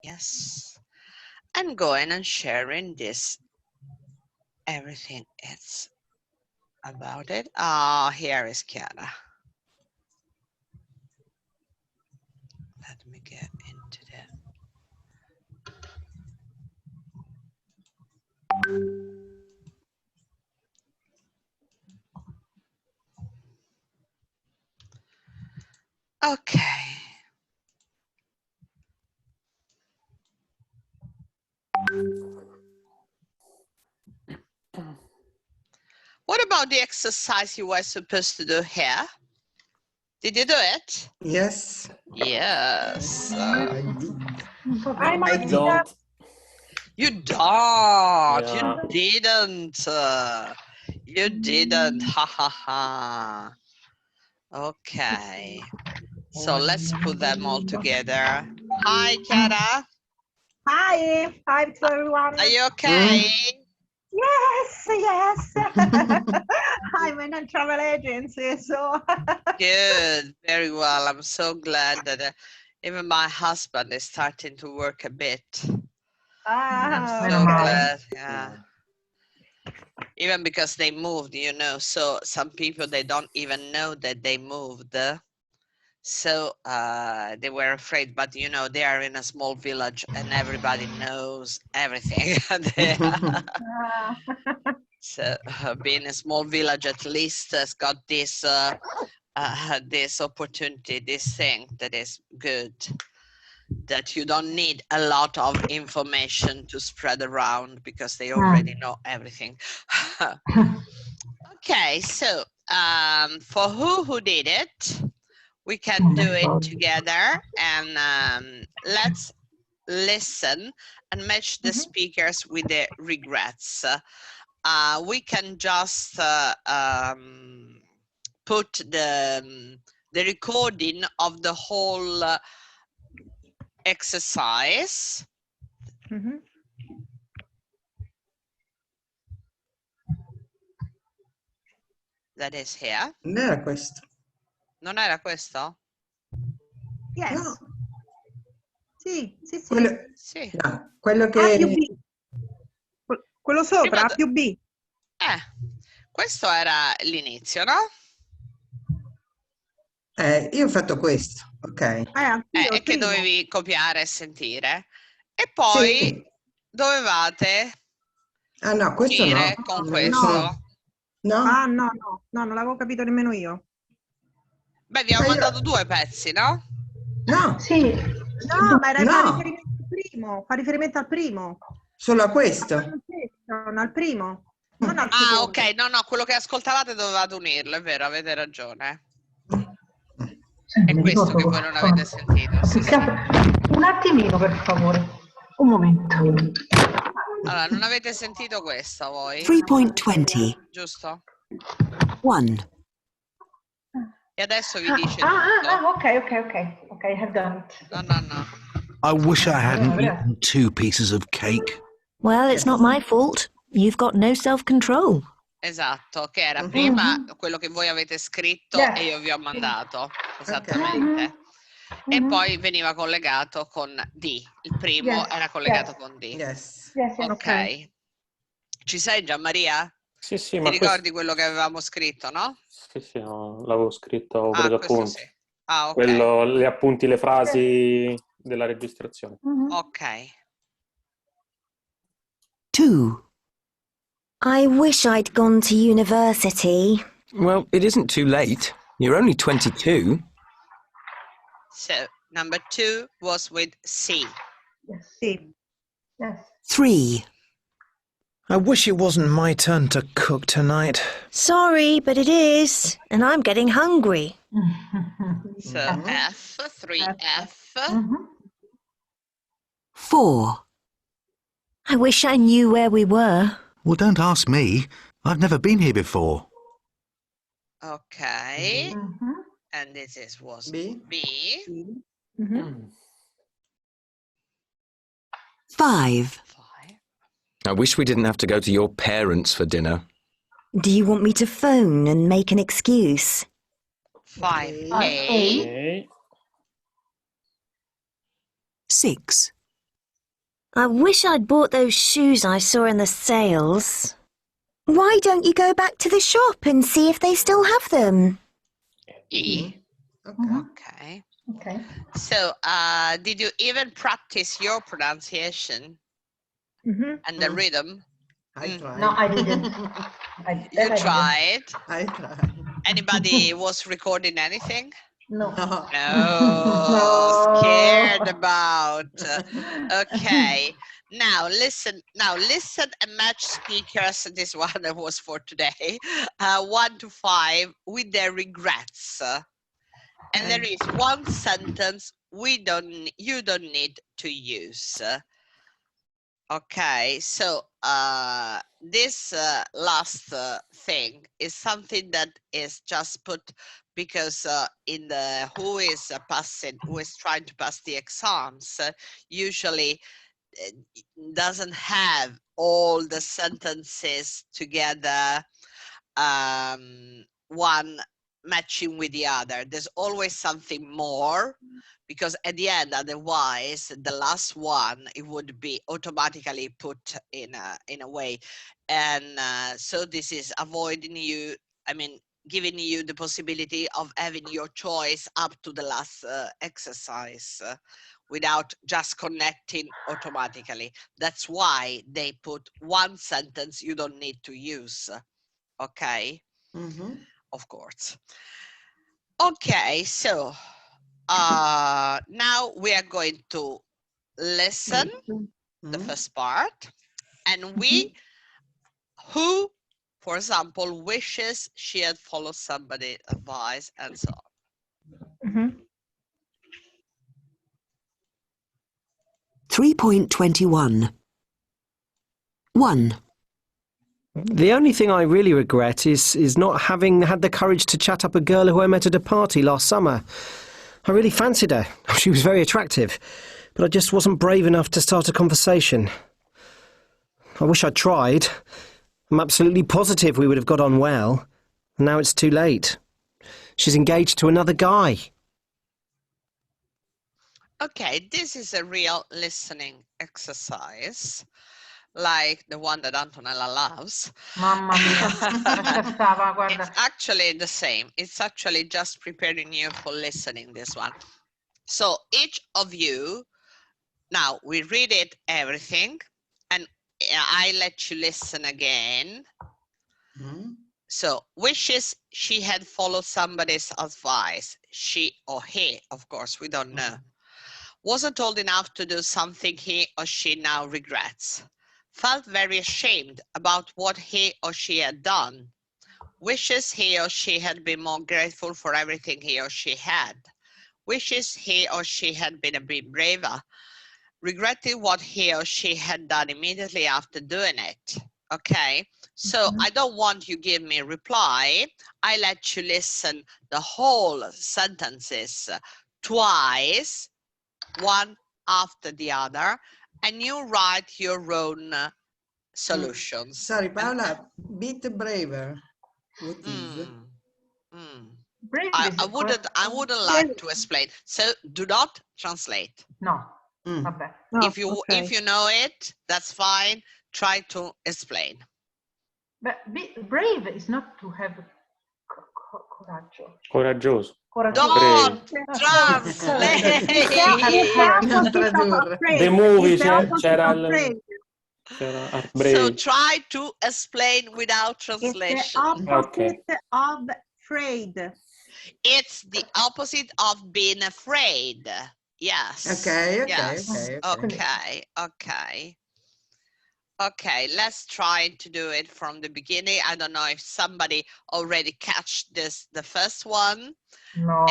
Yes. And going and sharing this, everything it's about it. Ah, here is Chiara. Let me get into that. Okay. What about the exercise you were supposed to do here? Did you do it? Yes. Yes. I did. I Don't. You don't. Yeah. You didn't. You didn't. Ha ha ha. Okay. So let's put them all together. Hi, Chiara. Hi to everyone. Are you okay? Yes. I'm in a travel agency, so. Good. Very well. I'm so glad that even my husband is starting to work a bit. I'm so glad. Yeah. Even because they moved, you know, so some people, they don't even know that they moved. So they were afraid, but you know, they are in a small village and everybody knows everything. So being a small village at least has got this this opportunity, this thing that is good, that you don't need a lot of information to spread around because they already know everything. Okay, so for who did it, we can do it together, and let's listen and match the speakers with the regrets. We can just put the recording of the whole exercise. That is here. Non era questo. Non era questo? Yes. No. Sì. Sì. No, quello che... A più B. Quello sopra, A più B. Questo era l'inizio, no? Io ho fatto questo, ok. E che dovevi copiare e sentire. E poi Sì. dovevate Ah no, questo uscire no. con No. questo. No? Ah, no, non l'avevo capito nemmeno io. Beh, vi ho mandato 2 pezzi, no? No. Sì. No, ma fa riferimento al primo. Solo a questo? Non al primo. Non al secondo. Ok, no, quello che ascoltavate dovevate unirlo, è vero, avete ragione. È questo che voi non avete sentito. Sì. Un attimino, per favore. Un momento. Allora, non avete sentito questo voi? 3.20. Giusto? 1. E adesso vi dice tutto. Ok, I have done it. No. I wish I hadn't eaten 2 pieces of cake. Well, it's not my fault. You've got no self-control. Esatto, che era prima quello che voi avete scritto e io vi ho mandato. Esattamente. E poi veniva collegato con D. Il primo era collegato con D. Yes. Ok. Ci sei, Gianmaria? Sì, Ti ma ricordi quello che avevamo scritto, no? Sì, l'avevo scritto, avevo preso appunti. Sì. Ah, ok. Quello, gli appunti, le frasi della registrazione. Ok. 2. I wish I'd gone to university. Well, it isn't too late. You're only 22. So, number 2 was with C. Yes. 3. I wish it wasn't my turn to cook tonight. Sorry, but it is, and I'm getting hungry. So, F, 3F. 4. I wish I knew where we were. Well, don't ask me. I've never been here before. Okay. And this was B. 5. I wish we didn't have to go to your parents for dinner. Do you want me to phone and make an excuse? 5A. Okay. 6. I wish I'd bought those shoes I saw in the sales. Why don't you go back to the shop and see if they still have them? E. Ok. Okay. Ok. So, did you even practice your pronunciation and the rhythm? I tried. No, I didn't. You tried. I tried. Anybody was recording anything? No. No. No, scared about. Okay. Now listen and match speakers. This one was for today. 1 to 5 with their regrets. And there is one sentence you don't need to use. Okay, so this last thing is something that is just put because in the who is trying to pass the exams, usually doesn't have all the sentences together, one matching with the other. There's always something more, because at the end, otherwise the last one, it would be automatically put in a way. And so this is avoiding you, giving you the possibility of having your choice up to the last exercise without just connecting automatically. That's why they put one sentence you don't need to use. Okay. Of course. Okay, so now we are going to listen the first part, and who, for example, wishes she had followed somebody's advice and so on. 3.21. 1. The only thing I really regret is not having had the courage to chat up a girl who I met at a party last summer. I really fancied her. She was very attractive, but I just wasn't brave enough to start a conversation. I wish I'd tried. I'm absolutely positive we would have got on well. Now it's too late. She's engaged to another guy. Okay, this is a real listening exercise, like the one that Antonella loves. Mamma mia, aspettava, guarda. It's actually the same. It's actually just preparing you for listening, this one. So each of you, now we read it, everything, and I let you listen again. So, wishes she had followed somebody's advice. She or he, of course, we don't know. Wasn't old enough to do something he or she now regrets. Felt very ashamed about what he or she had done. Wishes he or she had been more grateful for everything he or she had. Wishes he or she had been a bit braver. Regretted what he or she had done immediately after doing it. Okay, so I don't want you give me a reply. I let you listen the whole sentences twice, one after the other, and you write your own solutions. Sorry, Paola, bit braver. What is? I wouldn't like to explain. So do not translate. No. Vabbè. If you know it, that's fine. Try to explain. But brave is not to have coraggio. Coraggioso. Don't translate. The movie c'era So try to explain without translation. It's the opposite of afraid. It's the opposite of being afraid. Yes. Okay, let's try to do it from the beginning. I don't know if somebody already catch the first one. No.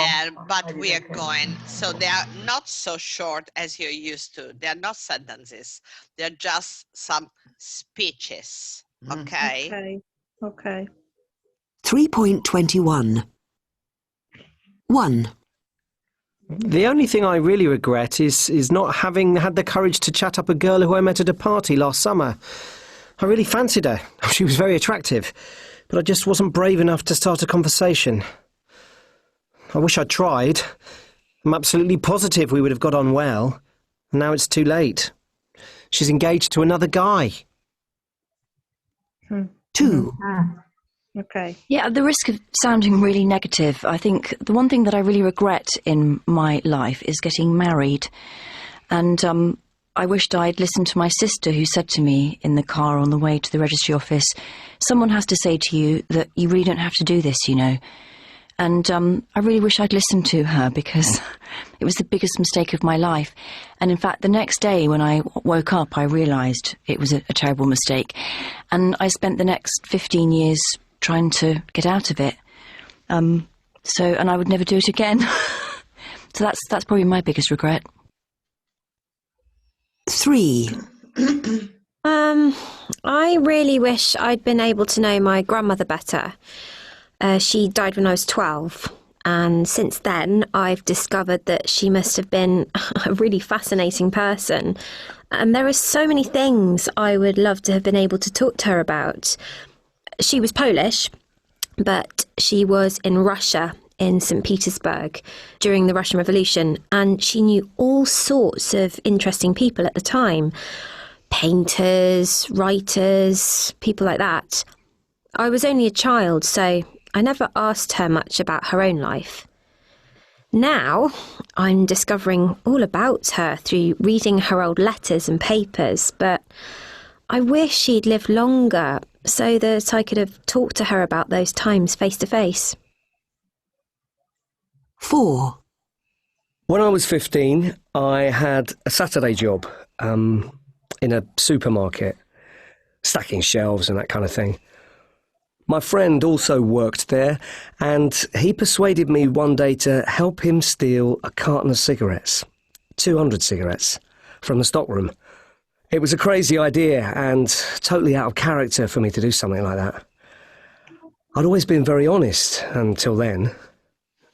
But we are going, so they are not so short as you're used to. They're not sentences. They're just some speeches. Okay. 3.21. 1. The only thing I really regret is not having had the courage to chat up a girl who I met at a party last summer. I really fancied her. She was very attractive, but I just wasn't brave enough to start a conversation. I wish I'd tried. I'm absolutely positive we would have got on well. Now it's too late. She's engaged to another guy. 2. Okay. Yeah, at the risk of sounding really negative, I think the one thing that I really regret in my life is getting married. And I wished I'd listened to my sister, who said to me in the car on the way to the registry office, someone has to say to you that you really don't have to do this, you know. And I really wish I'd listened to her, because it was the biggest mistake of my life. And in fact, the next day when I woke up, I realised it was a terrible mistake. And I spent the next 15 years trying to get out of it. And I would never do it again. So that's probably my biggest regret. 3. I really wish I'd been able to know my grandmother better. She died when I was 12, and since then I've discovered that she must have been a really fascinating person. And there are so many things I would love to have been able to talk to her about. She was Polish, but she was in Russia, in St. Petersburg, during the Russian Revolution, and she knew all sorts of interesting people at the time. Painters, writers, people like that. I was only a child, so I never asked her much about her own life. Now, I'm discovering all about her through reading her old letters and papers, but I wish she'd lived longer so that I could have talked to her about those times face to face. 4. When I was 15, I had a Saturday job in a supermarket, stacking shelves and that kind of thing. My friend also worked there, and he persuaded me one day to help him steal a carton of cigarettes, 200 cigarettes, from the stockroom. It was a crazy idea and totally out of character for me to do something like that. I'd always been very honest until then.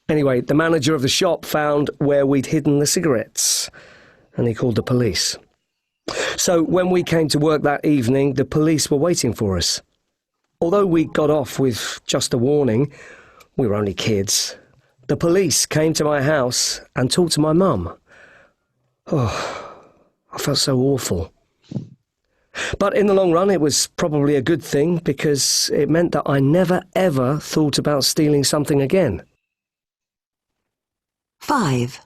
Anyway, the manager of the shop found where we'd hidden the cigarettes, and he called the police. So when we came to work that evening, the police were waiting for us. Although we got off with just a warning, we were only kids, the police came to my house and talked to my mum. Oh, I felt so awful. But in the long run, it was probably a good thing, because it meant that I never ever thought about stealing something again. 5.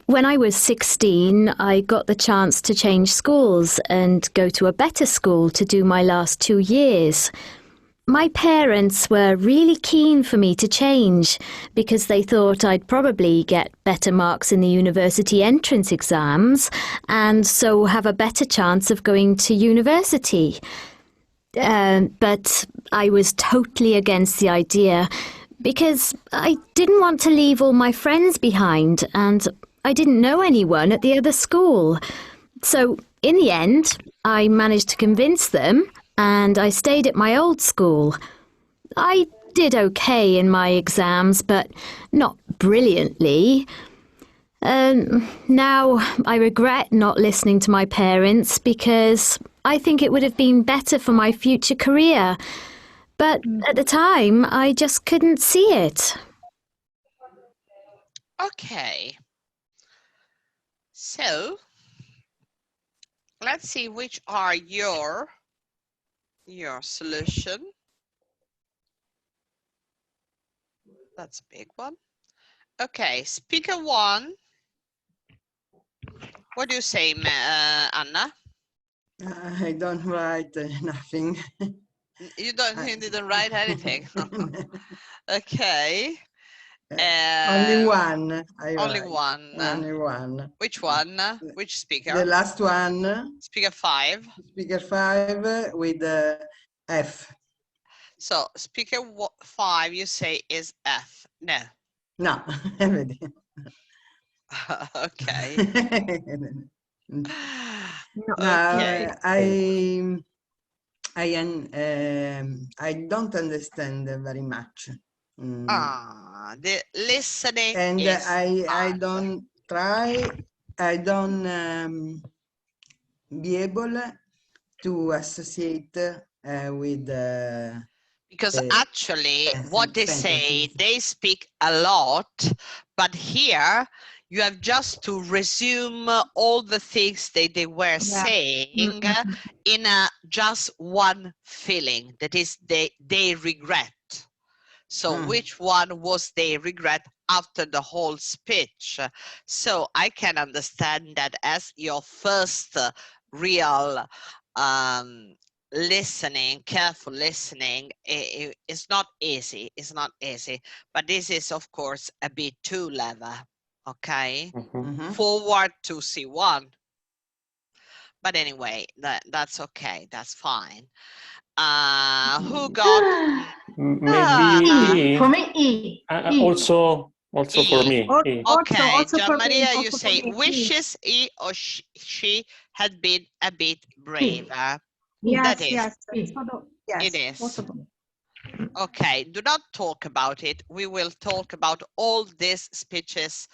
When I was 16, I got the chance to change schools and go to a better school to do my last 2 years. My parents were really keen for me to change because they thought I'd probably get better marks in the university entrance exams and so have a better chance of going to university. But I was totally against the idea, because I didn't want to leave all my friends behind, and I didn't know anyone at the other school. So, in the end, I managed to convince them, and I stayed at my old school. I did okay in my exams, but not brilliantly. Now, I regret not listening to my parents, because I think it would have been better for my future career. But at the time, I just couldn't see it. Okay. So, let's see which are your solution. That's a big one. Okay, speaker 1. What do you say, Anna? I don't write nothing. You didn't write anything. Okay. Only one. Only one. Only one. Which one? Which speaker? The last one. Speaker 5. Speaker 5 with F. So speaker 5, you say is F. No. No. Okay. Okay. I don't understand very much. The listening and is I don't try. I don't be able to associate with. Because actually, what they say, they speak a lot, but here You have just to resume all the things that they were saying in just one feeling, that is they regret. So which one was they regret after the whole speech? So I can understand that as your first real listening, careful listening, it's not easy. It's not easy. But this is, of course, a B2 level. Okay, forward to C1. But anyway, that's okay. That's fine. Who got? Maybe For me, E. Also E. for me. E. Okay, also Gian for me, Maria, you also for say me, E. wishes he or she had been a bit braver. Yes, That is, yes, it is. also for me. Okay, do not talk about it. We will talk about all these speeches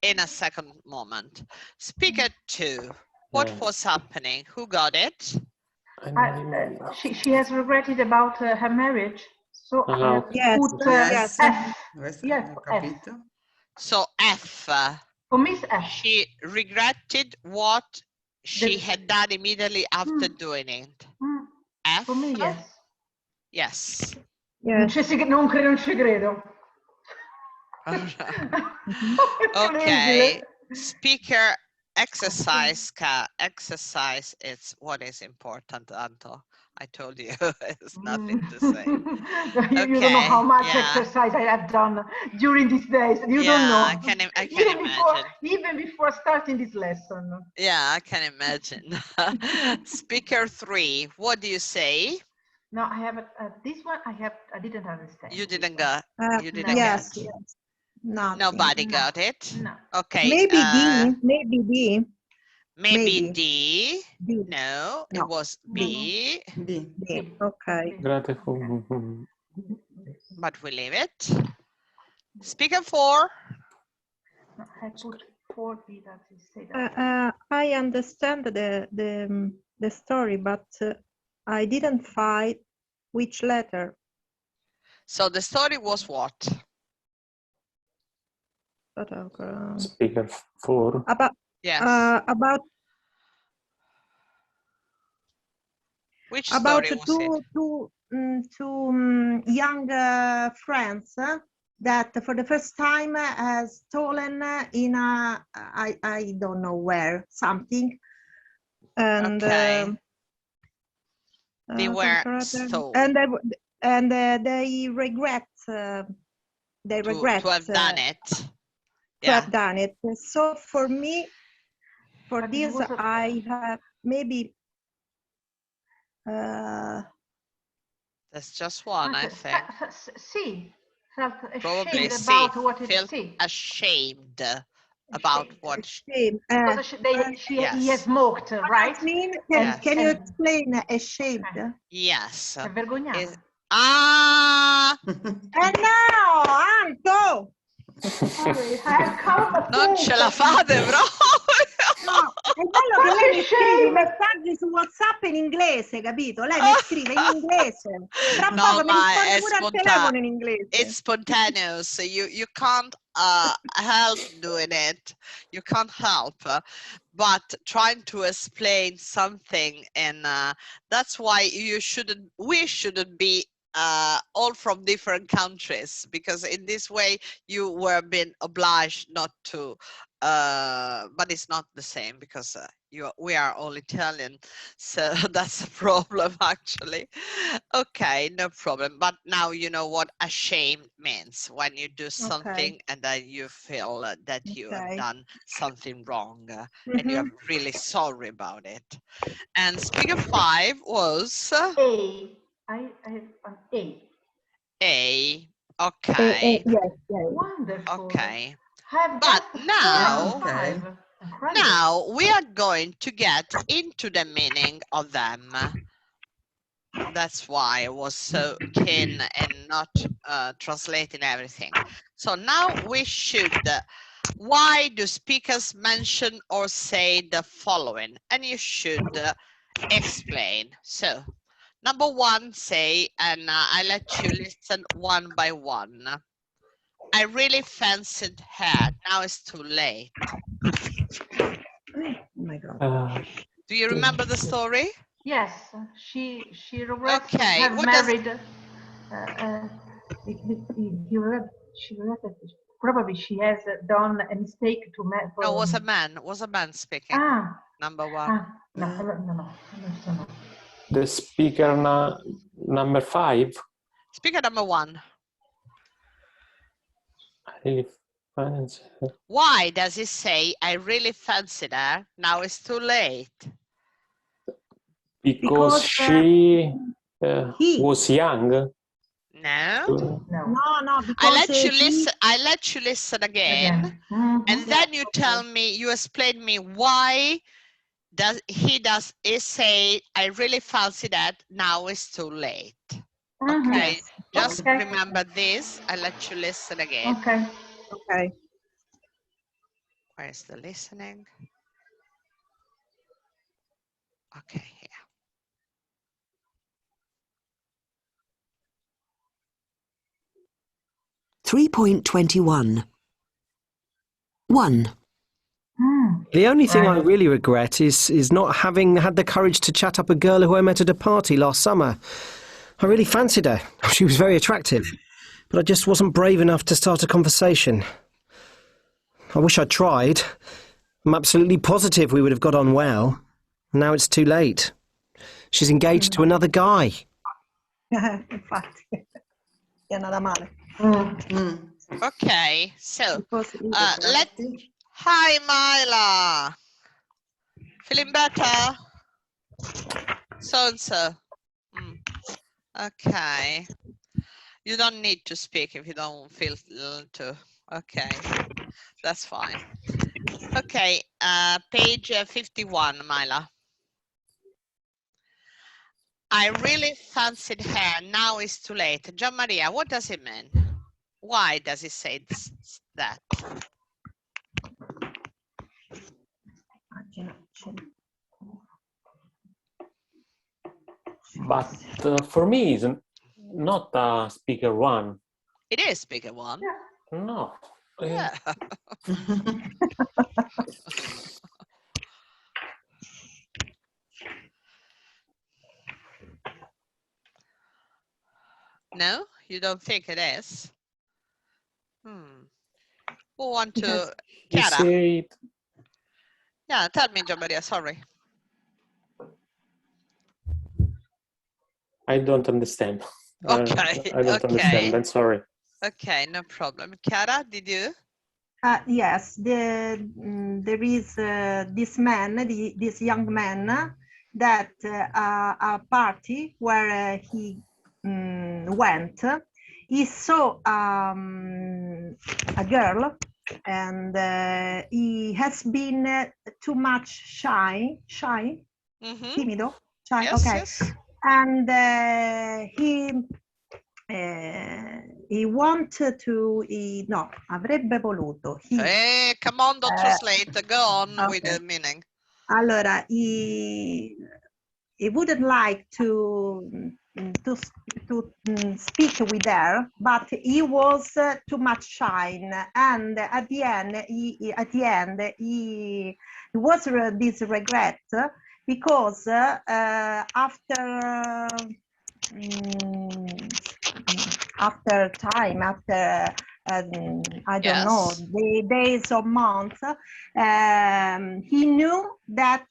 in a second moment. Speaker 2, what was happening? Who got it? She has regretted about her marriage. So Yes, put yes. F. Yes, ho capito. So F. For me, it's F. She regretted what she had done immediately after doing it. F. For me, yes. Yes. Non ci credo. Okay. Speaker exercise. Exercise is what is important, Anto. I told you it's nothing to say. You don't know how much exercise I have done during these days. You don't know. I can imagine. Even before starting this lesson. Yeah, I can imagine. Speaker 3, what do you say? No, I have this one. I didn't understand. You didn't get. You didn't yes, get. yes. Nothing. Nobody got it. No. Okay. Maybe D. Maybe D. Maybe D. No, it was B. D. Okay. But we leave it. Speaker 4. I put 4B. I understand the story, but I didn't find which letter. So the story was what? Speaker 4. About which story was two young friends that for the first time has stolen in a I don't know where something, and they were stolen, and they regret to have done it. To have done it. So for me, for this, I have maybe. That's just one, I think. See, felt probably ashamed about what it felt see. ashamed about what Because he has mocked, right? Can you explain ashamed? Yes. Vergognata. And now, Anto! Non ce la fate proprio! No, è bello che lei mi scrive i messaggi su WhatsApp in inglese, capito? Lei mi scrive in inglese. Tra poco mi risponde pure al telefono in inglese. It's spontaneous, so you can't help doing it. You can't help. But trying to explain something, and that's why we shouldn't be all from different countries, because in this way you were being obliged not to, but it's not the same because we are all Italian, so that's a problem actually. Okay, no problem. But now you know what ashamed means, when you do something and then you feel that you have done something wrong and you're really sorry about it. And speaker 5 was A. I have an A. A. Okay. Yes. Wonderful. Okay. But now we are going to get into the meaning of them. That's why I was so keen and not translating everything. So now we should, why do speakers mention or say the following? And you should explain. So number 1, say, and I let you listen one by one. I really fancied her. Now it's too late. Oh my God. Do you remember the story? Yes, she regrets to Okay. have What does married. She regretted. Probably she has done a mistake to marry. No, was a man. Was a man speaking. Number one. No. The speaker number 5. Speaker number 1. I really fancy her. Why does he say, I really fancied her? Now it's too late. Because she was young. No. No, because I let you listen. I let you listen again. And then you tell me, you explain me why he say, I really fancy that, now it's too late. Okay, just remember this. I let you listen again. Okay. Where's the listening? Okay, here. 3.21. 1. The only thing I really regret is not having had the courage to chat up a girl who I met at a party last summer. I really fancied her. She was very attractive, but I just wasn't brave enough to start a conversation. I wish I'd tried. I'm absolutely positive we would have got on well. Now it's too late. She's engaged to another guy. Infatti, è andata male. Okay, so hi Myla. Feeling better? So. Okay. You don't need to speak if you don't feel to. Okay, that's fine. Okay, page 51, Myla. I really fancied her. Now it's too late. Gian Maria, what does it mean? Why does it say that? But for me, it's not speaker 1. It is speaker 1. No. Yeah. No, you don't think it is? Who want to? Chiara? Yeah, tell me, Gian Maria, sorry. I don't understand. Okay. I don't understand. I'm sorry. Okay, no problem. Chiara, did you? Yes, there is this man, this young man, that a party where he went, he saw a girl, and he has been too much shy, timido, shy. Yes, okay, yes. And he wanted to, no, avrebbe voluto. Hey, come on, don't translate. Go on with the meaning. Allora, he wouldn't like to speak with her, but he was too much shy, and at the end, he was this regret because after time, after I don't know, the days or months, he knew that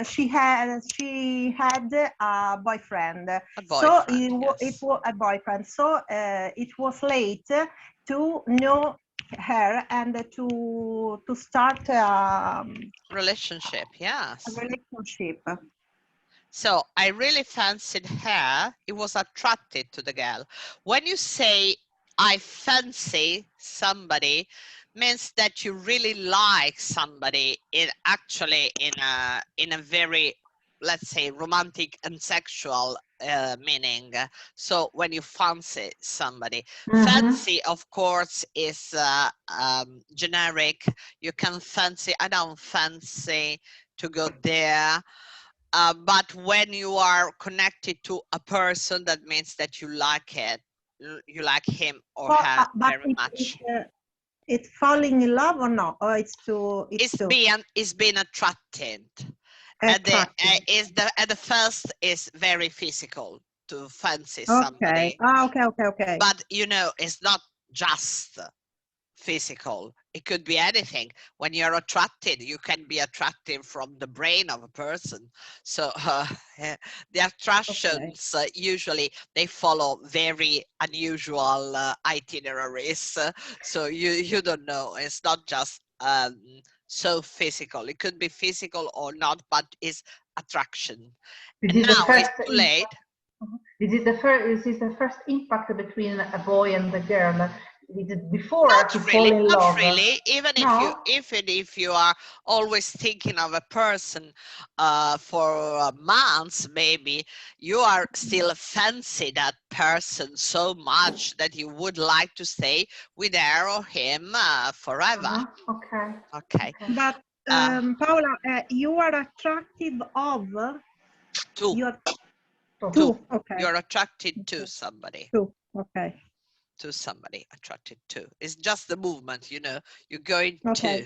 she had a boyfriend. So it was a boyfriend. So it was late to know her and to start a relationship. Yes. A relationship. So I really fancied her. It was attracted to the girl. When you say I fancy somebody, means that you really like somebody in a very, let's say, romantic and sexual meaning. So when you fancy somebody, fancy, of course, is generic. You can fancy. I don't fancy to go there. But when you are connected to a person, that means that you like it. you like him or her very much. It's falling in love or not? Or it's being attracted. At the first is very physical, to fancy somebody. Okay. But you know, it's not just physical. It could be anything. When you're attracted, you can be attracted from the brain of a person. So the attractions usually they follow very unusual itineraries. So you don't know. It's not just so physical. It could be physical or not, but it's attraction. Now it's too late. This is the first impact between a boy and a girl. Is it before to fall in love? Not really. Even if you are always thinking of a person for months, maybe you are still fancy that person so much that you would like to stay with her or him forever. Okay. But Paola, you are attractive of two. Okay. You're attracted to somebody. Okay. To somebody, attracted to. It's just the movement, you know, you're going to.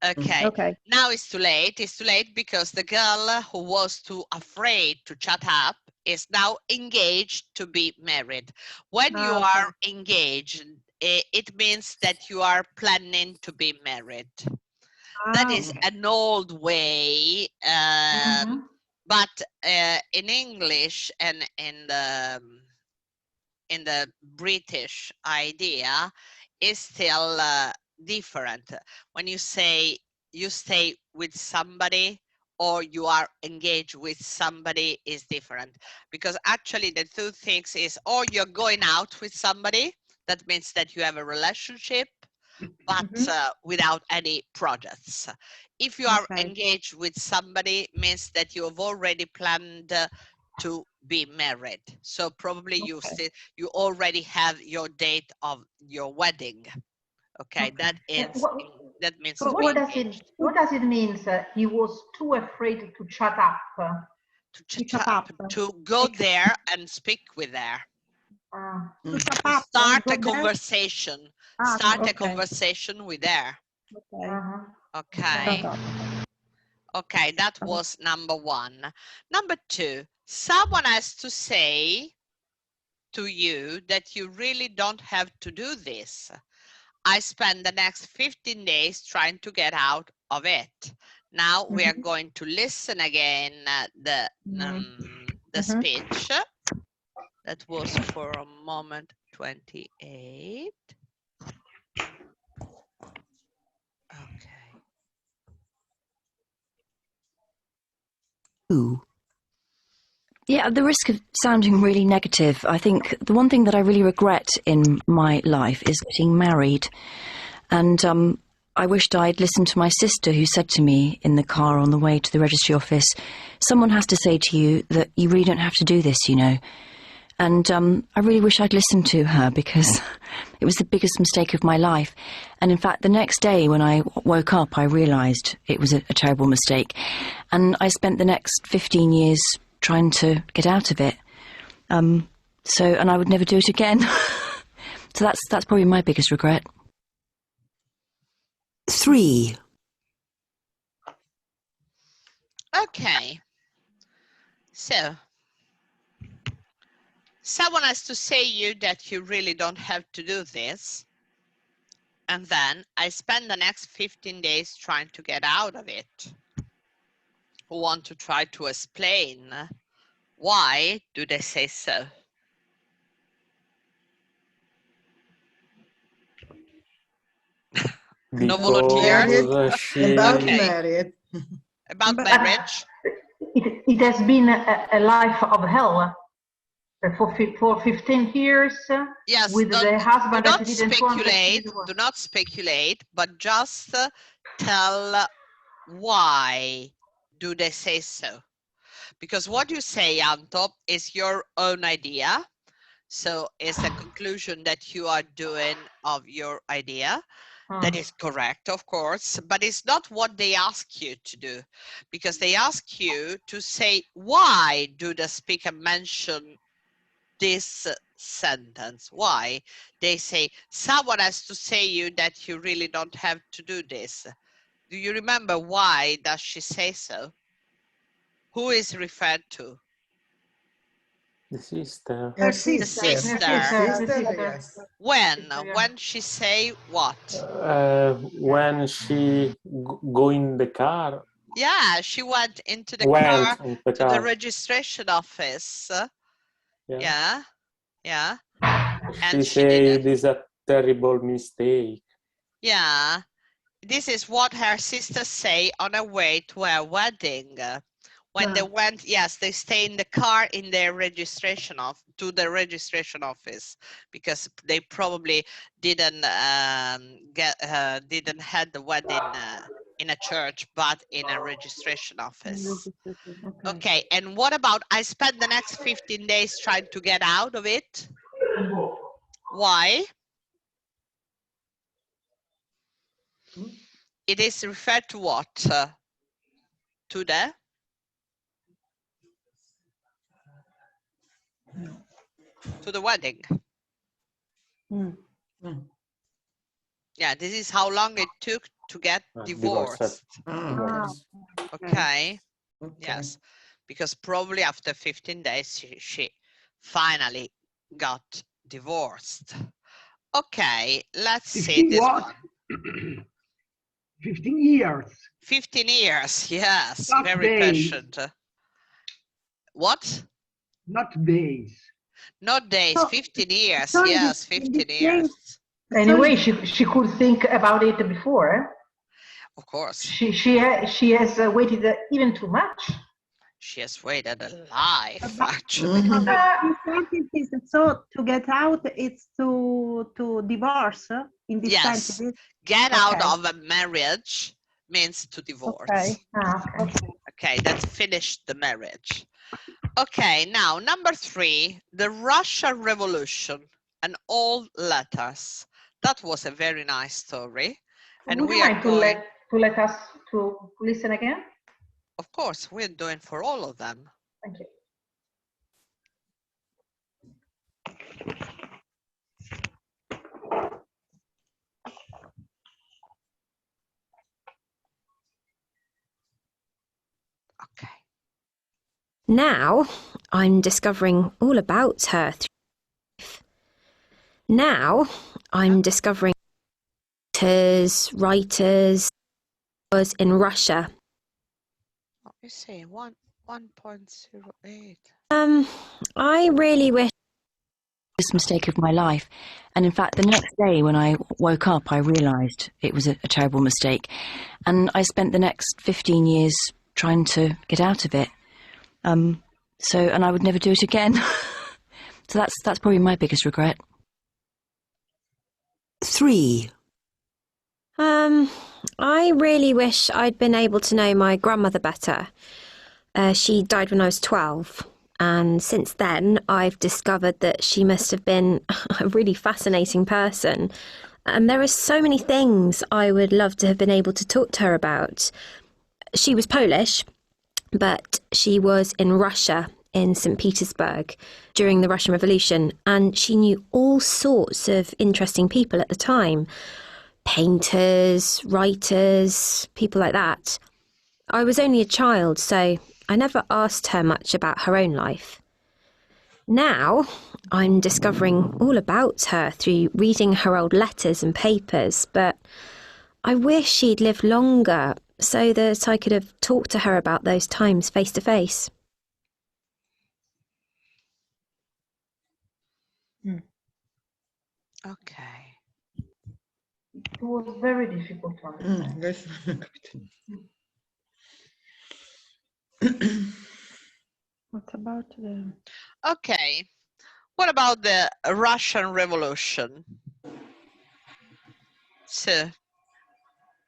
Okay. Now it's too late. It's too late because the girl who was too afraid to shut up is now engaged to be married. When you are engaged, it means that you are planning to be married. That is an old way, but in English and in the British idea is still different. When you say you stay with somebody or you are engaged with somebody is different, because actually the two things is, or you're going out with somebody, that means that you have a relationship, but without any projects. If you are engaged with somebody, means that you have already planned to be married. So probably you already have your date of your wedding. Okay. That means what does it mean? He was too afraid to shut up. To go there and speak with her. To start a conversation. Start a conversation with her. Okay. Okay, that was number one. Number two, someone has to say to you that you really don't have to do this. I spend the next 15 days trying to get out of it. Now we are going to listen again the speech. That was for a moment 28. Okay. Yeah, at the risk of sounding really negative, I think the one thing that I really regret in my life is getting married. And I wished I'd listened to my sister, who said to me in the car on the way to the registry office, someone has to say to you that you really don't have to do this, you know. And I really wish I'd listened to her, because it was the biggest mistake of my life. And in fact, the next day when I woke up, I realised it was a terrible mistake. And I spent the next 15 years trying to get out of it. And I would never do it again. So that's probably my biggest regret. 3. Okay. So, someone has to say you that you really don't have to do this. And then I spend the next 15 days trying to get out of it. Who want to try to explain why do they say so? No volunteers? About married. About marriage? It has been a life of hell for 15 years. Yes, with the husband do that not didn't speculate. want to Do not speculate, but just tell why do they say so. Because what you say, Anto, is your own idea. So it's a conclusion that you are doing of your idea. That is correct, of course, but it's not what they ask you to do, because they ask you to say, why do the speaker mention this sentence. Why? They say, someone has to say you that you really don't have to do this. Do you remember why does she say so? Who is referred to? The sister. Her The sister. sister. Yes. When she say what? When she go in the car. Yeah, she went into the car to the registration office. Yeah. She said this is a terrible mistake. Yeah, this is what her sister say on her way to her wedding. When they went, yes, they stay in the car in their registration to the registration office, because they probably didn't didn't had the wedding in a church, but in a registration office. Okay, and what about I spent the next 15 days trying to get out of it? Why? It is referred to what? To the? To the wedding. Yeah, this is how long it took to get divorced. Okay. Yes, because probably after 15 days she finally got divorced. Okay, let's see this one. 15 years. 15 years, yes, Not very days. patient. What? Not days. Not days, 15 years, so yes, 15 years. Anyway, she could think about it before. Of course. She has waited even too much. She has waited a life, actually. So to get out, it's to divorce in this Yes, sentence. get out of a marriage means to divorce. Okay. Okay, that's finish the marriage. Okay, now number 3, the Russian Revolution and all letters. That was a very nice story. And Would you we are mind going to let us to listen again? Of course, we're doing for all of them. Thank you. Okay. Now I'm discovering all about her. Now I'm discovering writers was in Russia. Let me see, 1.08. I really wish This mistake of my life, and in fact the next day when I woke up I realized it was a terrible mistake, and I spent the next 15 years trying to get out of it, and I would never do it again. So that's probably my biggest regret. 3. I really wish I'd been able to know my grandmother better. She died when I was 12. And since then, I've discovered that she must have been a really fascinating person. And there are so many things I would love to have been able to talk to her about. She was Polish, but she was in Russia, in St. Petersburg, during the Russian Revolution. And she knew all sorts of interesting people at the time. Painters, writers, people like that. I was only a child, so I never asked her much about her own life. Now, I'm discovering all about her through reading her old letters and papers, but I wish she'd lived longer so that I could have talked to her about those times face to face. Okay. It was very difficult to understand. What about the... Okay. What about the Russian Revolution? So,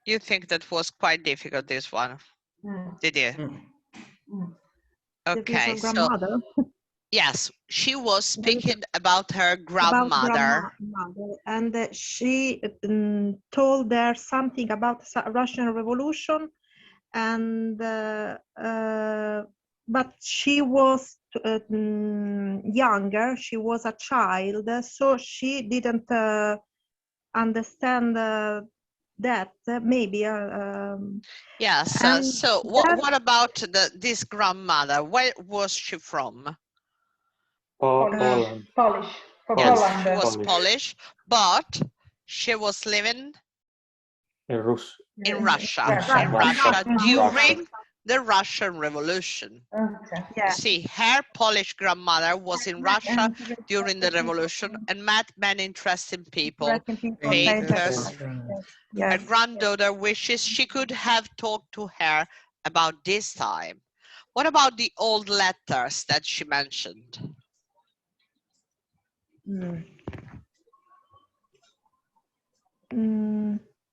you think that was quite difficult, this one? Did you? Okay, so yes, she was speaking about her grandmother. And she told her something about Russian Revolution, and but she was younger. She was a child, so she didn't understand that maybe. Yes. And So what about this grandmother? Where was she from? Poland. Polish. From Yes, Poland. she was Polish, but she was living In Rus. in Russia. Russia. In Russia Mhm. during the Russian Revolution. Okay. You see, her Polish grandmother was in Russia during the revolution and met many interesting people, painters. Her granddaughter wishes she could have talked to her about this time. What about the old letters that she mentioned?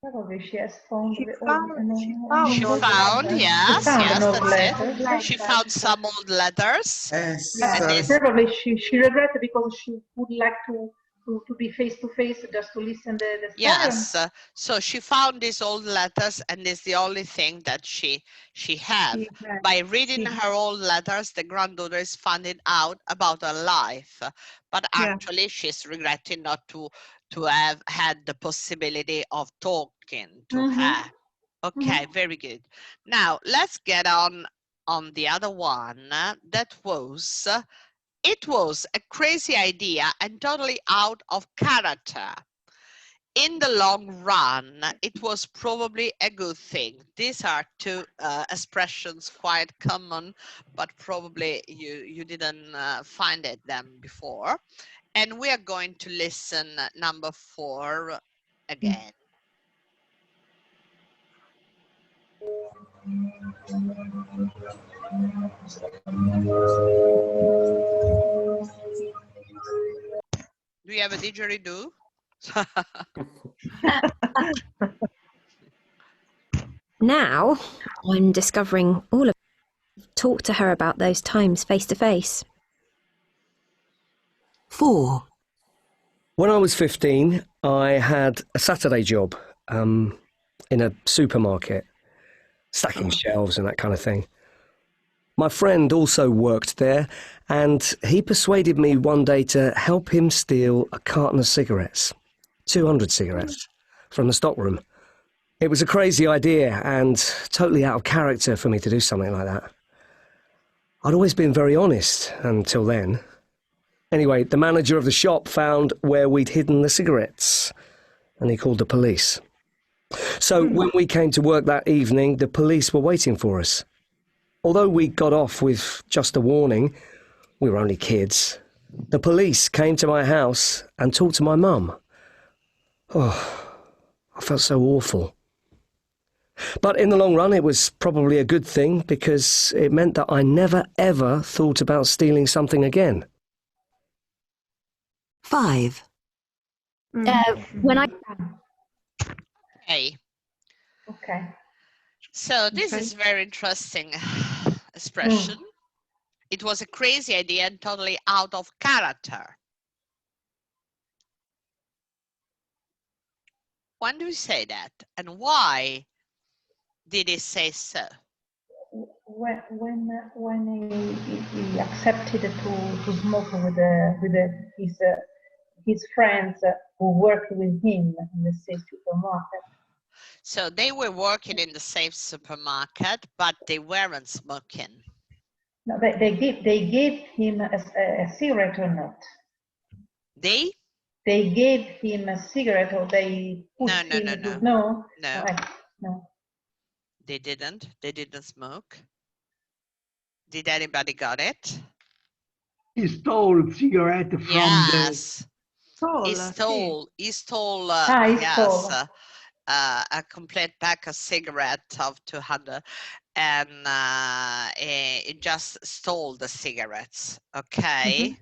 Probably she has found She the found, Yes, that's it. She letters. found some old letters. Probably she regretted because she would like to be face to face, just to listen the story. Yes, so she found these old letters, and it's the only thing that she had. By reading her old letters, the granddaughter is finding out about her life, but actually she's regretting not to have had the possibility of talking to her. Okay, very good. Now let's get on the other one. That was, it was a crazy idea and totally out of character. In the long run, it was probably a good thing. These are two expressions quite common, but probably you didn't find them before. And we are going to listen number 4 again. Do you have a didgeridoo? Now I'm discovering all of talk to her about those times face to face. 4. When I was 15, I had a Saturday job in a supermarket, stacking shelves and that kind of thing. My friend also worked there, and he persuaded me one day to help him steal a carton of cigarettes, 200 cigarettes, from the stockroom. It was a crazy idea and totally out of character for me to do something like that. I'd always been very honest until then. Anyway, the manager of the shop found where we'd hidden the cigarettes, and he called the police. So when we came to work that evening, the police were waiting for us. Although we got off with just a warning, we were only kids, the police came to my house and talked to my mum. Oh, I felt so awful. But in the long run, it was probably a good thing because it meant that I never ever thought about stealing something again. 5. When I Okay. So this is very interesting expression. It was a crazy idea and totally out of character. When do we say that, and why did he say so? When he accepted to smoke with his friends who worked with him in the same supermarket. So they were working in the same supermarket, but they weren't smoking. No, they gave him a cigarette or not. They gave him a cigarette, or they pushed him to no. They didn't. They didn't smoke. Did anybody got it? He stole cigarette from Yes. He stole a complete pack of cigarettes of 200, and he just stole the cigarettes. Okay.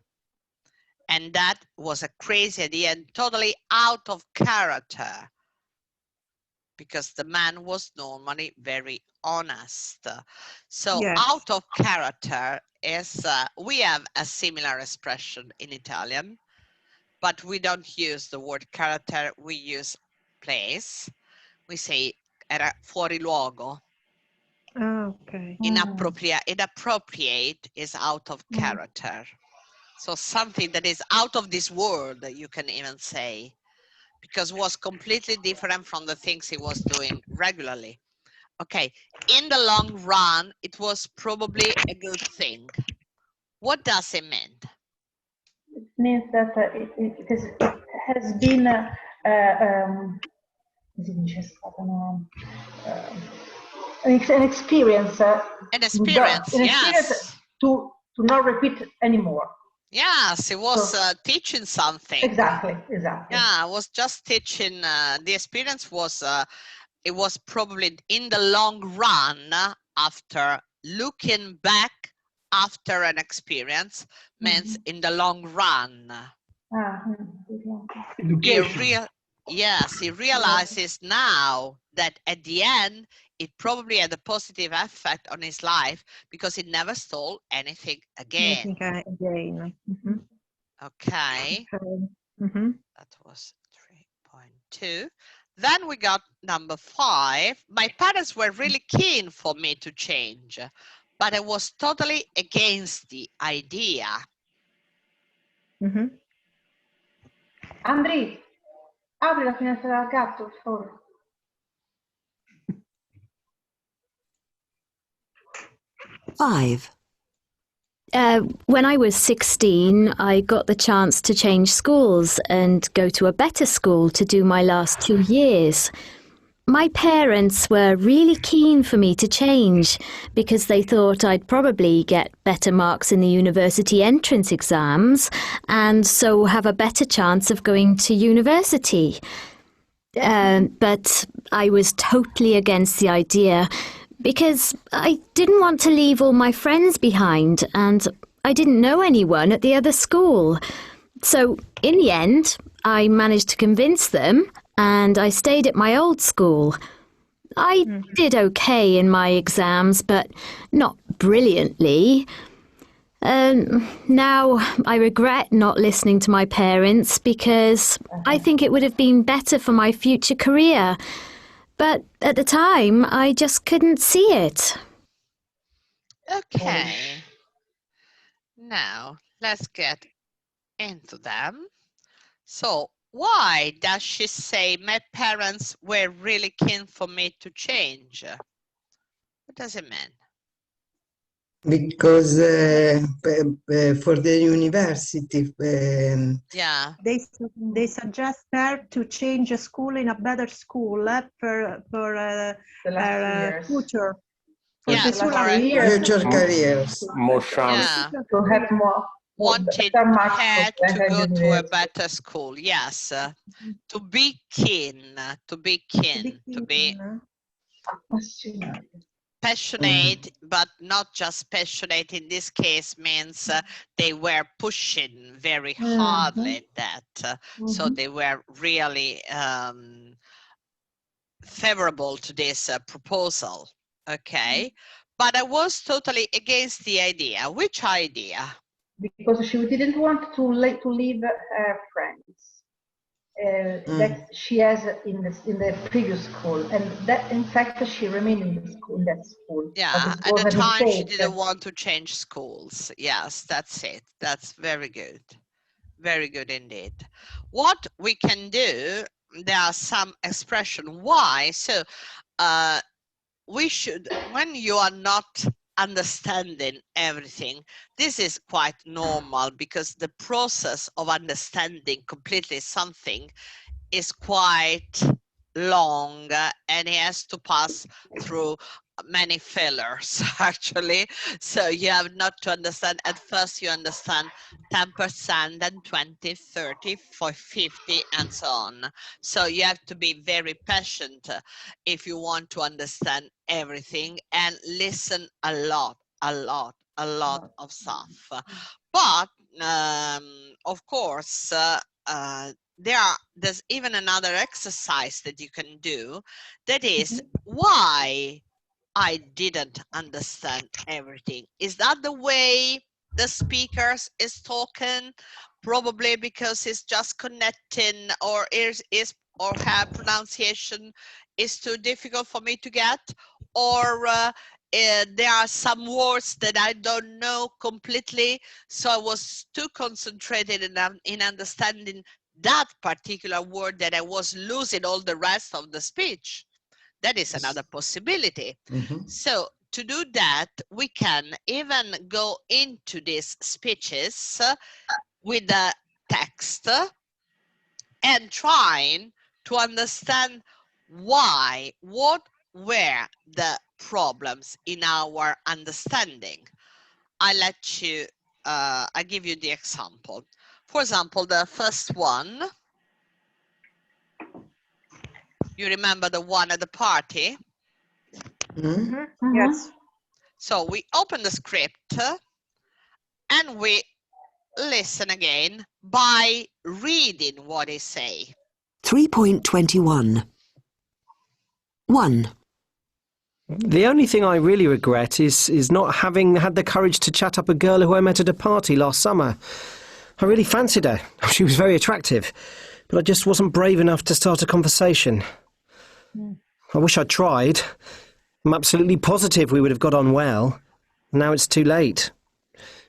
And that was a crazy idea and totally out of character, because the man was normally very honest. So out of character is, we have a similar expression in Italian, but we don't use the word character, we use place. We say era fuori luogo. Okay. Inappropriate is out of character. So something that is out of this world, you can even say, because it was completely different from the things he was doing regularly. Okay, in the long run, it was probably a good thing. What does it mean? It means that it has been an experience. An experience, yes. To not repeat anymore. Yes, it was teaching something. Exactly. Yeah, I was just teaching. The experience was, it was probably in the long run, after looking back after an experience, means in the long run. He realizes now that at the end, it probably had a positive effect on his life because he never stole anything again. Okay. That was 3.2. Then we got number 5. My parents were really keen for me to change, but I was totally against the idea. Andri, apri la finestra al gatto, per favore. 5. When I was 16, I got the chance to change schools and go to a better school to do my last 2 years. My parents were really keen for me to change because they thought I'd probably get better marks in the university entrance exams and so have a better chance of going to university. But I was totally against the idea because I didn't want to leave all my friends behind and I didn't know anyone at the other school. So in the end, I managed to convince them and I stayed at my old school. I did okay in my exams, but not brilliantly. Now I regret not listening to my parents because I think it would have been better for my future career. But at the time, I just couldn't see it. Okay. Now, let's get into them. So, why does she say my parents were really keen for me to change? What does it mean? Because for the university, yeah, they suggest her to change a school in a better school for her future. Future careers. More chance. Yeah. To have more. Wanted her to go to a better school. Yes, to be keen, to be passionate, but not just passionate. In this case, means they were pushing very hardly that. So they were really favorable to this proposal. Okay, but I was totally against the idea. Which idea? Because she didn't want to leave her friends that she has in the previous school, and that in fact she remained in that school. Yeah, at the time she didn't want to change schools. Yes, that's it. That's very good. Very good indeed. What we can do, there are some expression why. So we should, when you are not understanding everything, this is quite normal because the process of understanding completely something is quite long and it has to pass through many fillers actually. So you have not to understand at first, you understand 10%, then 20, 30, 50 and so on. So you have to be very patient if you want to understand everything and listen a lot of stuff. But of course there's even another exercise that you can do, that is why I didn't understand everything. Is that the way the speakers is talking? Probably because it's just connecting, or or her pronunciation is too difficult for me to get, or there are some words that I don't know completely, so I was too concentrated in understanding that particular word that I was losing all the rest of the speech. That is another possibility. So to do that, we can even go into these speeches with the text and trying to understand why, what were the problems in our understanding. I give you the example. For example, the first one, you remember the one at the party? Yes. So we open the script and we listen again by reading what they say. 3.21. 1. The only thing I really regret is not having had the courage to chat up a girl who I met at a party last summer. I really fancied her. She was very attractive, but I just wasn't brave enough to start a conversation. I wish I'd tried. I'm absolutely positive we would have got on well. Now it's too late.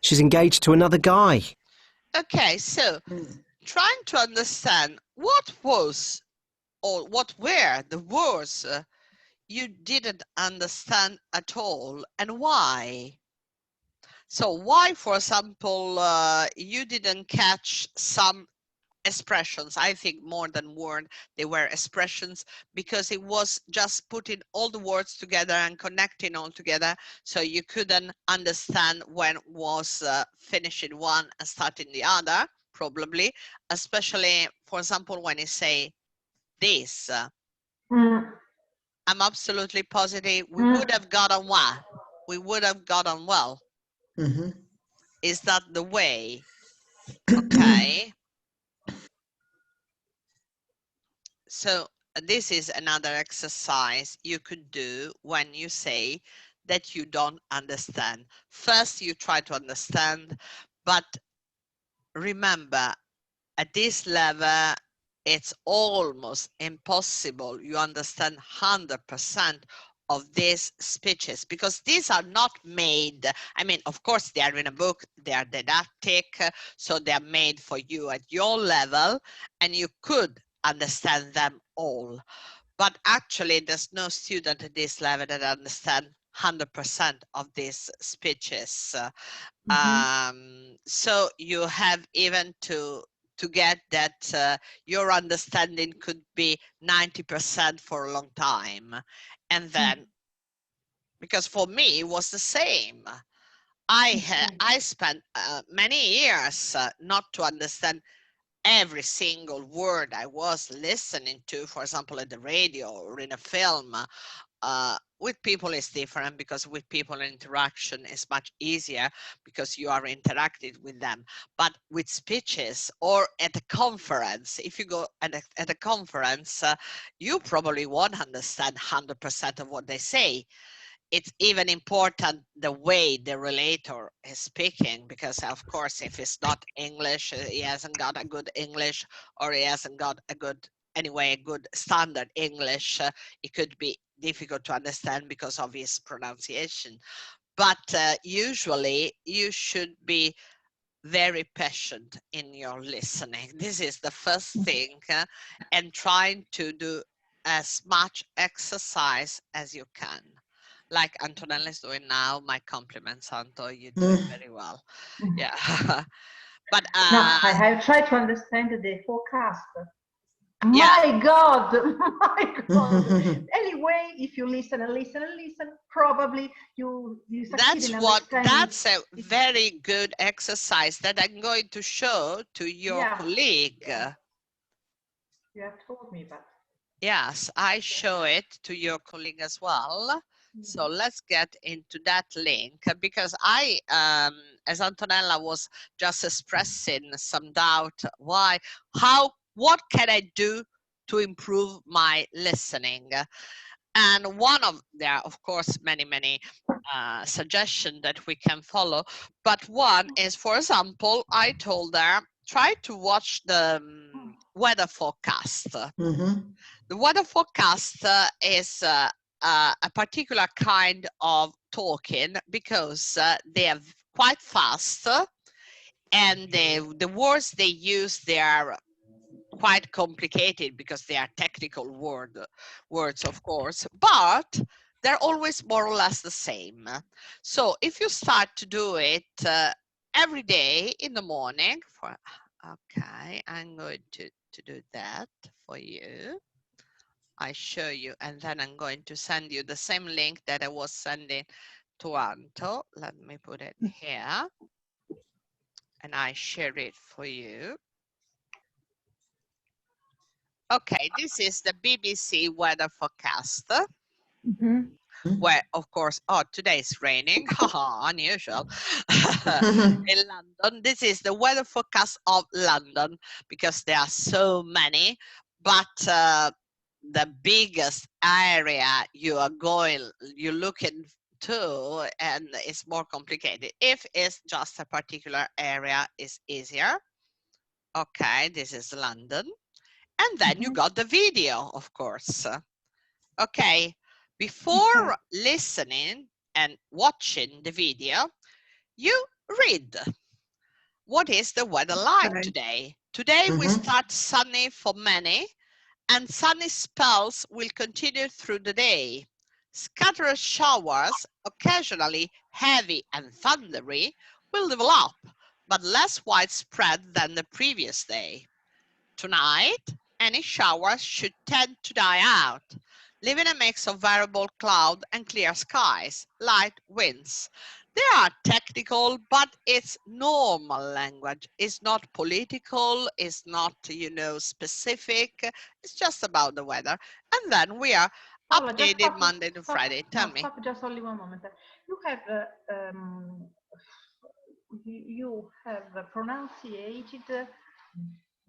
She's engaged to another guy. Okay, so trying to understand what was or what were the words you didn't understand at all and why. So why, for example, you didn't catch some expressions? I think more than word, they were expressions, because it was just putting all the words together and connecting all together, so you couldn't understand when was finishing one and starting the other, probably, especially, for example, when you say this. I'm absolutely positive we would have gotten well. We would have gotten well. Is that the way? Okay. So this is another exercise you could do when you say that you don't understand. First, you try to understand, but remember, at this level, it's almost impossible you understand 100% of these speeches, because these are not made, I mean, of course they are in a book, they are didactic, so they are made for you at your level, and you could understand them all. But actually, there's no student at this level that understand 100% of these speeches. So you have even to get that your understanding could be 90% for a long time. And then, because for me it was the same. I spent many years not to understand every single word I was listening to, for example, at the radio or in a film. With people is different, because with people interaction is much easier because you are interacting with them. But with speeches or at a conference, if you go at a conference, you probably won't understand 100% of what they say. It's even important the way the relator is speaking, because of course, if it's not English, he hasn't got a good English, or he hasn't got a good, anyway, a good standard English, it could be difficult to understand because of his pronunciation. But usually you should be very patient in your listening. This is the first thing, and trying to do as much exercise as you can. Like Antonella is doing now. My compliments, Anto, you do it very well. Yeah. But no, I have tried to understand the forecast. Yeah. My God, my God. Anyway, if you listen and listen and listen, probably you succeed in understanding. That's a very good exercise that I'm going to show to your colleague. Yeah. You have told me that. Yes, I show it to your colleague as well. So let's get into that link, because I, as Antonella was just expressing some doubt, what can I do to improve my listening? And there are, of course, many suggestions that we can follow. But one is, for example, I told her, try to watch the weather forecast. The weather forecast is a particular kind of talking because they are quite fast, and the words they use, they are quite complicated because they are technical words, of course, but they're always more or less the same. So if you start to do it every day in the morning, okay, I'm going to do that for you. I show you, and then I'm going to send you the same link that I was sending to Anto. Let me put it here, and I share it for you. Okay, this is the BBC weather forecast, where, of course, today it's raining, unusual, in London. This is the weather forecast of London, because there are so many, but the biggest area you're looking to, and it's more complicated. If it's just a particular area, it's easier. Okay, this is London. And then you got the video, of course. Okay, before listening and watching the video, you read. What is the weather like today? Today we start sunny for many, and sunny spells will continue through the day. Scattered showers, occasionally heavy and thundery, will develop, but less widespread than the previous day. Tonight, any showers should tend to die out, leaving a mix of variable cloud and clear skies, light winds. They are technical, but it's normal language. It's not political, it's not, specific. It's just about the weather. And then we are updated Monday to Friday. Tell me. Stop just only one moment. You have pronunciated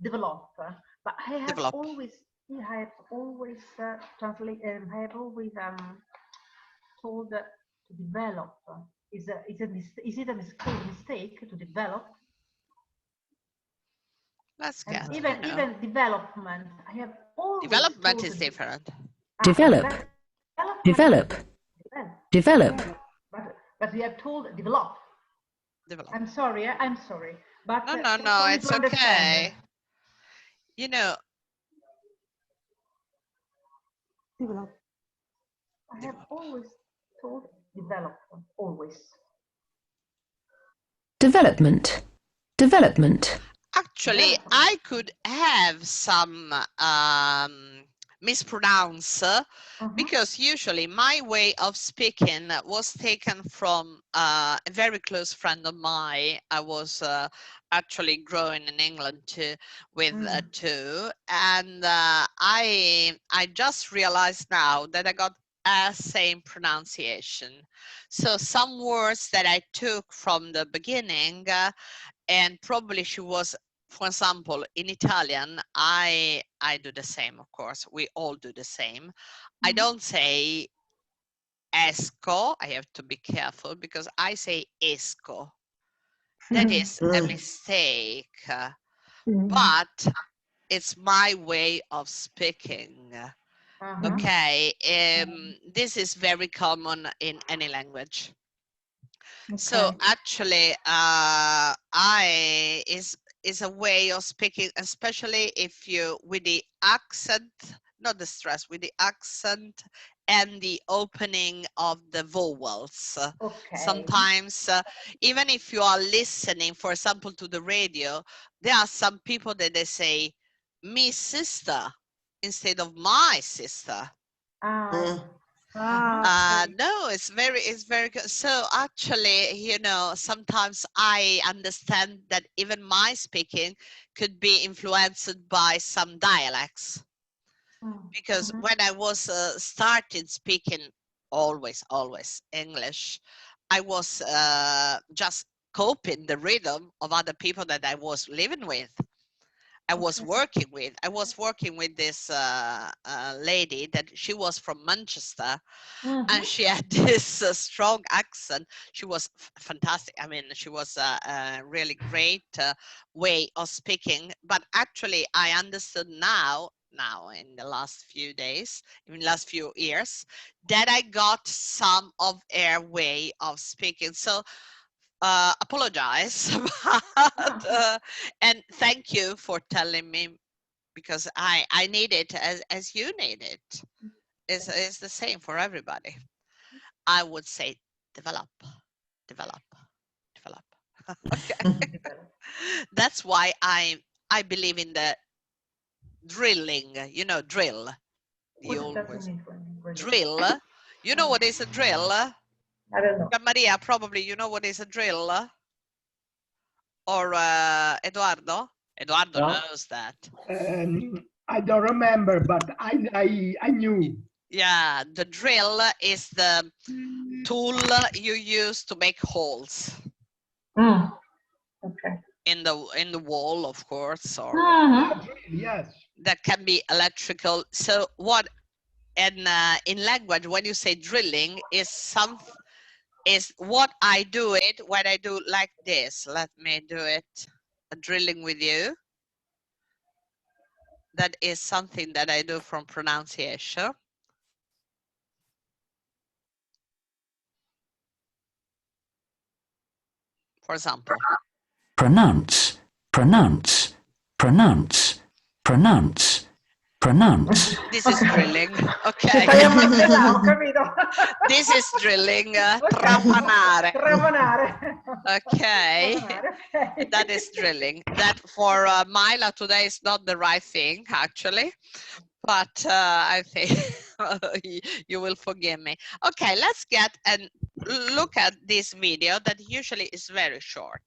develop, but I have always told to develop. Is it a mistake to develop? Let's get even development. I have always development is different. Develop. But we have told develop. I'm sorry. But no, it's okay. Develop. I have always told develop, always. Development. Actually, I could have some mispronounce because usually my way of speaking was taken from a very close friend of mine. I was actually growing in England too, and I just realized now that I got a same pronunciation. So some words that I took from the beginning, and probably she was, for example, in Italian, I do the same, of course. We all do the same. I don't say esco. I have to be careful because I say esco. That is a mistake, but it's my way of speaking. Okay, this is very common in any language. So actually, is a way of speaking, especially if you with the accent, not the stress, with the accent and the opening of the vowels. Sometimes, even if you are listening, for example, to the radio, there are some people that they say "me sister" instead of "my sister." No, it's very good. So actually, sometimes I understand that even my speaking could be influenced by some dialects. Because when I was started speaking always English, I was just copying the rhythm of other people that I was living with. I was working with this lady that she was from Manchester, and she had this strong accent. She was fantastic. I mean, she was a really great way of speaking. But actually, I understood now now in the last few days, in the last few years, that I got some of her way of speaking. So apologize, but, and thank you for telling me, because I need it as you need it. It's the same for everybody. I would say develop. Okay. That's why I believe in the drilling, drill. Drill. You know what is a drill? I don't know. Maria, probably you know what is a drill? Or Eduardo? Eduardo knows that. I don't remember, but I knew. Yeah, the drill is the tool you use to make holes. Okay. In the wall, of course, or yes, that can be electrical. So what in language, when you say drilling, is what I do it when I do like this. Let me do it. Drilling with you. That is something that I do from pronunciation. For example. Pronounce, pronounce, pronounce, pronounce, pronounce. This is drilling. Okay. This is drilling. Trapanare. Okay. That is drilling. That for Mila today is not the right thing, actually. But I think you will forgive me. Okay, let's get and look at this video that usually is very short.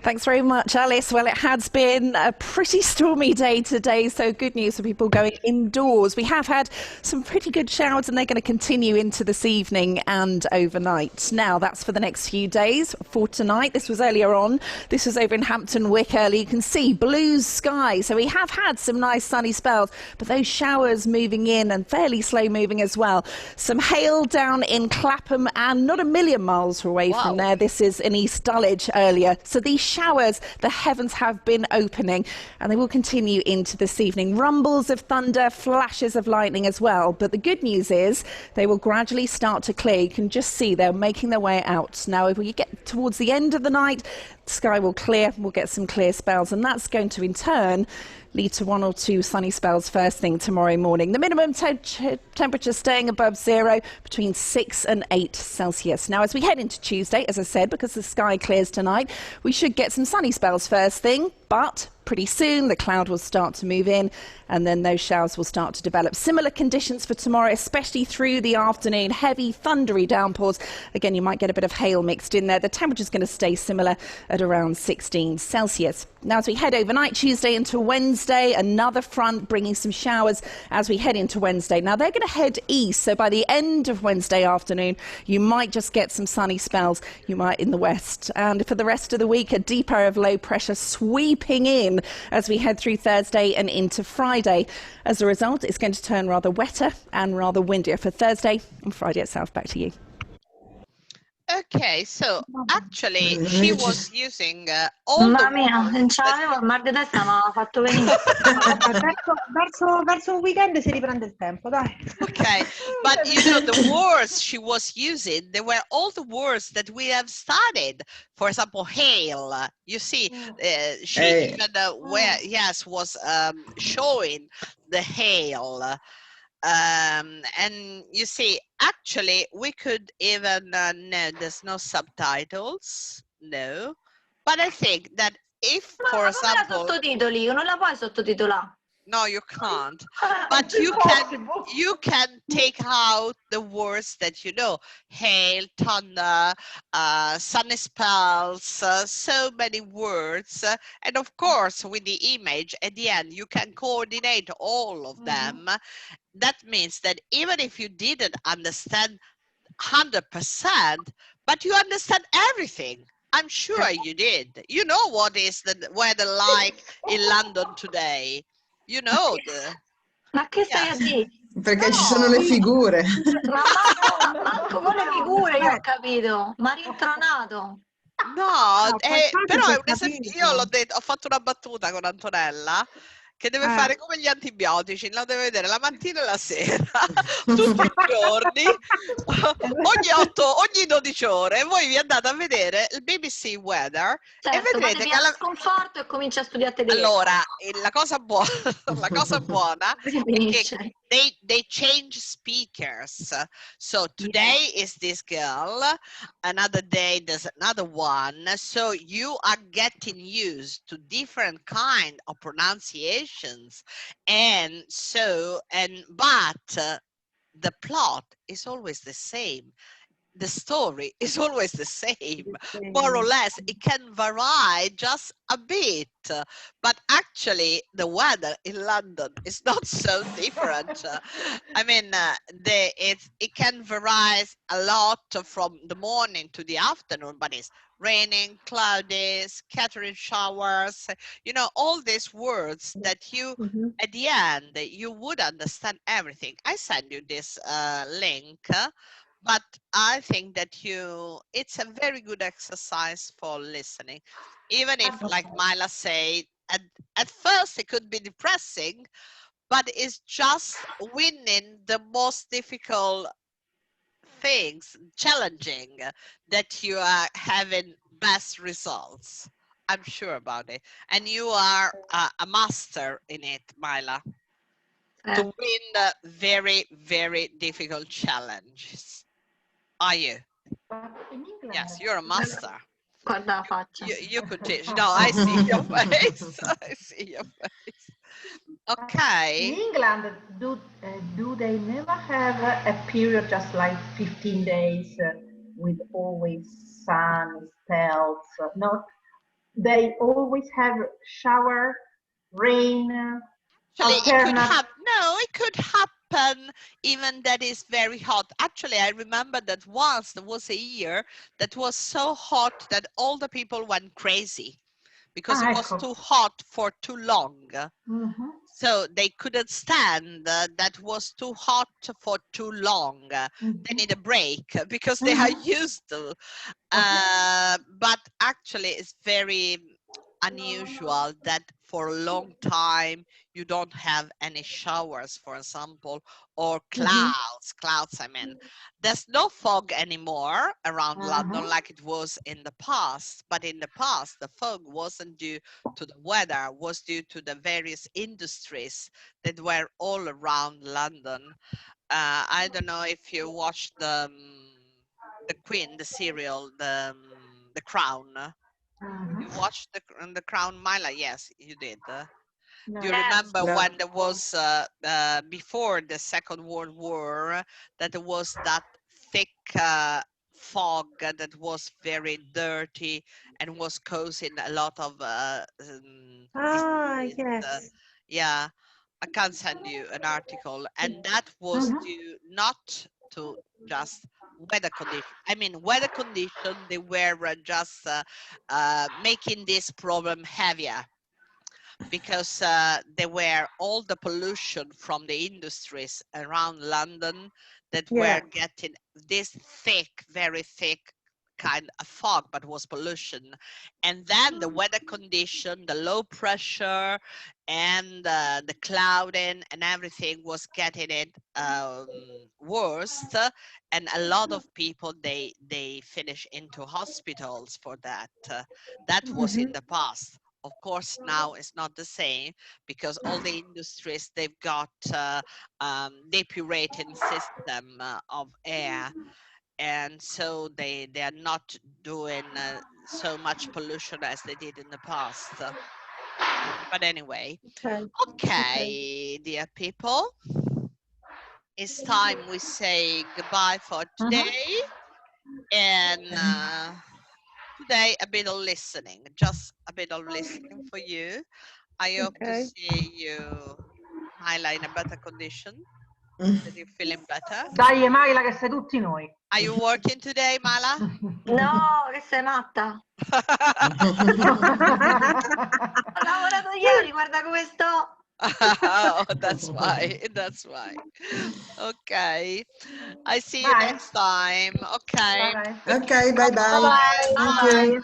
Thanks very much, Alice. Well, it has been a pretty stormy day today, so good news for people going indoors. We have had some pretty good showers, and they're going to continue into this evening and overnight. Now, that's for the next few days. For tonight, this was earlier on. This was over in Hampton Wick early. You can see blue sky. So we have had some nice sunny spells, but those showers moving in and fairly slow moving as well. Some hail down in Clapham and not a million miles away from there. This is in East Dulwich earlier. So these showers, the heavens have been opening, and they will continue into this evening. Rumbles of thunder, flashes of lightning as well. But the good news is they will gradually start to clear. You can just see they're making their way out. Now, if we get towards the end of the night, the sky will clear. We'll get some clear spells, and that's going to in turn lead to 1 or 2 sunny spells first thing tomorrow morning. The minimum temperature staying above 0, between 6 and 8 Celsius. Now, as we head into Tuesday, as I said, because the sky clears tonight, we should get some sunny spells first thing, but pretty soon the cloud will start to move in, and then those showers will start to develop. Similar conditions for tomorrow, especially through the afternoon. Heavy, thundery downpours. Again, you might get a bit of hail mixed in there. The temperature's going to stay similar at around 16 Celsius. Now, as we head overnight, Tuesday into Wednesday, another front bringing some showers as we head into Wednesday. Now, they're going to head east, so by the end of Wednesday afternoon, you might just get some sunny spells. You might in the west. And for the rest of the week, a deep area of low pressure sweeping in as we head through Thursday and into Friday. As a result, it's going to turn rather wetter and rather windier for Thursday and Friday itself. Back to you. Okay, so actually she was using all the verso un weekend si riprende il tempo, dai. Okay, but you know the words she was using, they were all the words that we have studied. For example, hail. You see, she even was showing the hail. And you see, actually we could even no, there's no subtitles, no, but I think that if, for example, sottotitoli, non la puoi sottotitolare. No, you can't, but you can take out the words that you know: hail, thunder, sunny spells, so many words, and of course with the image at the end you can coordinate all of them. That means that even if you didn't understand 100%, but you understand everything. I'm sure you did. You know what is the weather like in London today. You know the... Ma che stai a dire? Perché ci sono le figure. Ma manco con le figure io ho capito. Ma rintronato. No, qualcosa però è ho un esempio. Io capito. l'ho detto, ho fatto una battuta con Antonella che deve fare come gli antibiotici, lo deve vedere la mattina e la sera, tutti i giorni, ogni 12 ore. E voi vi andate a vedere il BBC Weather e Certo, fate vedrete che via sconforto e comincia a studiare tedesco. allora, la cosa buona, la cosa buona Così è che finisce. they change speakers. So today is this girl, another day there's another one. So you are getting used to different kind of pronunciations, but the plot is always the same. The story is always the same, more or less. It can vary just a bit, but actually the weather in London is not so different. I mean, it can vary a lot from the morning to the afternoon, but it's raining, cloudy, scattering showers, you know, all these words that you, at the end, you would understand everything. I send you this link. But I think that it's a very good exercise for listening. Even if, like Mila said, at first it could be depressing, but it's just winning the most difficult things, challenging, that you are having best results. I'm sure about it. And you are a master in it, Mila, to win the very, very difficult challenges. Are you? Yes, you're a master. Guarda la faccia. You could teach. No, I see your face. I see your face. Okay. In England, do they never have a period just like 15 days with always sun, spells? No, they always have shower, rain, Actually, it could happen even that is very hot. Actually, I remember that once there was a year that was so hot that all the people went crazy because it was too hot for too long. So they couldn't stand that was too hot for too long. They need a break because they are used to. But actually, it's very unusual that for a long time you don't have any showers, for example, or clouds. I mean, there's no fog anymore around London like it was in the past, but in the past the fog wasn't due to the weather, was due to the various industries that were all around London. I don't know if you watched the Queen, the serial, the Crown. You watched the Crown, Mila? Yes, you did. Do you remember when there was before the Second World War that there was that thick fog that was very dirty and was causing a lot of disease? Yes. Yeah, I can send you an article, and that was due not to just weather condition. I mean, weather condition, they were just making this problem heavier because there were all the pollution from the industries around London that were getting this thick, very thick kind of fog, but was pollution. And then the weather condition, the low pressure and the clouding and everything was getting it worse. And a lot of people, they finish into hospitals for that. That was in the past. Of course, now it's not the same because all the industries, they've got depurating system of air. And so they are not doing so much pollution as they did in the past. But anyway, okay, dear people, it's time we say goodbye for today. And today, a bit of listening, just a bit of listening for you. I hope to see you, Myla, in a better condition. That you're feeling better. Dai, Myla, che sei tutti noi. Are you working today, Myla? No, che sei matta. Ho lavorato ieri, guarda come sto. Oh, that's why. That's why. Okay. I see you next time. Okay. Bye. Okay, bye bye. Bye. Thank Bye. you.